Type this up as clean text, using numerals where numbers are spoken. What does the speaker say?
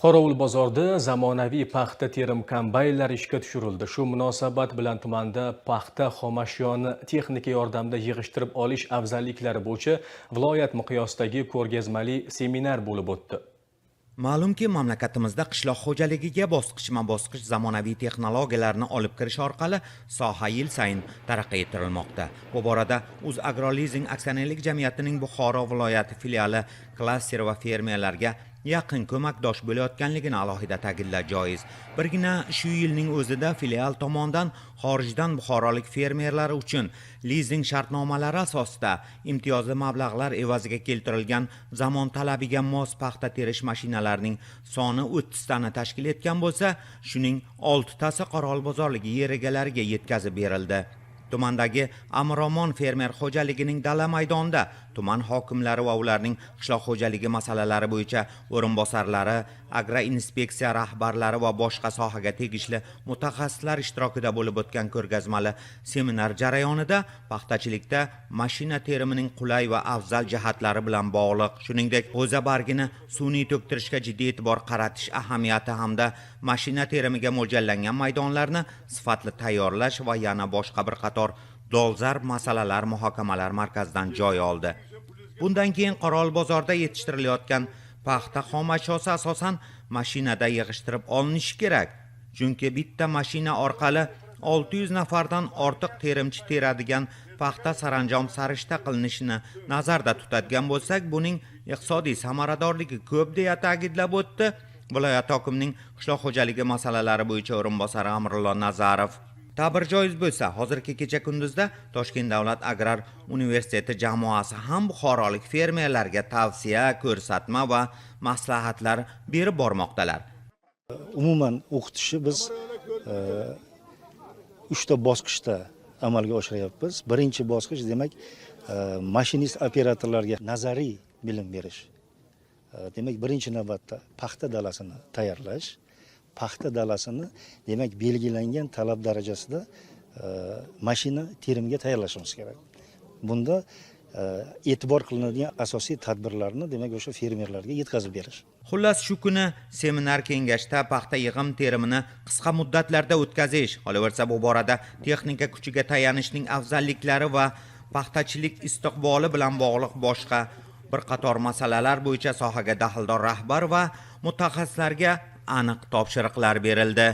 Qorovulbozorda zamonaviy paxta terim kombaynlari ishga tushirildi. Shu munosabat bilan tumanda paxta xomashyoni texnika yordamida yig'ishtirib olish afzalliklari bo'yicha viloyat miqyosidagi ko'rgazmali seminar bo'lib o'tdi. Ma'lumki, mamlakatimizda qishloq xo'jaligiga bosqichma-bosqich zamonaviy texnologiyalarni olib kirish orqali soha yil sayin taraqqiy ettirilmoqda. Bu borada UzAgroLeasing aksionerlik jamiyatining Buxoro viloyati filiali klaster va fermerlarga yaqin ko'makdosh bo'layotganligini alohida ta'kidlash joiz. Birgina shu yilning o'zida filial tomonidan xorijdan buxorolik fermerlar uchun lizing shartnomalari asosida imtiyozli mablag'lar evaziga keltirilgan zamon talabiga mos paxta terish mashinalarining soni 30 tani tashkil etgan bo'lsa, shuning 6 tasi Qorovulbozorligi yer egalariga yetkazib berildi. Tumandagi Amromon fermer xo'jaligining dala maydonida tuman hokimlari va ularning qishloq xo'jaligi masalalari bo'yicha o'rinbosarlari, agroinspeksiya rahbarlari va boshqa sohaga tegishli mutaxassislar ishtirokida bo'lib o'tgan ko'rgazmali seminar jarayonida paxtachilikda mashina terimining qulay va afzal jihatlari bilan bog'liq, shuningdek, g'o'za bargini sun'iy to'ktirishga jiddiy e'tibor qaratish ahamiyati hamda mashina terimiga mo'ljallangan maydonlarni sifatli tayyorlash va yana boshqa bir qator dolzarb masalalar muhokamalar markazidan joy oldi. Bundan keyin Qorovulbozorda yetishtirilayotgan paxta xomashyosi asosan mashinada yig'ishtirib olinishi kerak. Chunki bitta mashina orqali 600 nafardan ortiq terimchi teradigan paxta saranjom sarishta qilinishini nazarda tutadigan bo'lsak, buning iqtisodiy samaradorligi ko'p deya ta'kidlab o'tdi viloyat hokimining qishloq xo'jaligi masalalari bo'yicha o'rinbosari Amrullo Nazarov. Ta'bir joiz bo'lsa, hozirgi kecha kunduzda Toshkent davlat agrar universiteti jamoasi ham buxorolik fermerlarga tavsiya, ko'rsatma va maslahatlar berib bormoqdalar. Umuman o'qitishni biz 3 ta bosqichda amalga oshiryapmiz. Birinchi bosqich demak mashinist operatorlarga nazariy bilim berish. Demak, birinchi navbatda paxta dalasini tayyorlash, paxta dalasini demak belgilangan talab darajasida mashina terimiga tayyorlashimiz kerak. Bunda e'tibor qilinadigan asosiy tadbirlarni demak o'sha fermerlarga yetkazib berish. Xullas, shu kuni seminar kengashda paxta yig'im terimini qisqa muddatlarda o'tkazish, qolaversa bu borada texnika kuchiga tayanishning afzalliklari va paxtachilik istiqboli bilan bog'liq boshqa bir qator masalalar bo'yicha sohaga daxldor rahbar va mutaxassislarga aniq topshiriqlar berildi.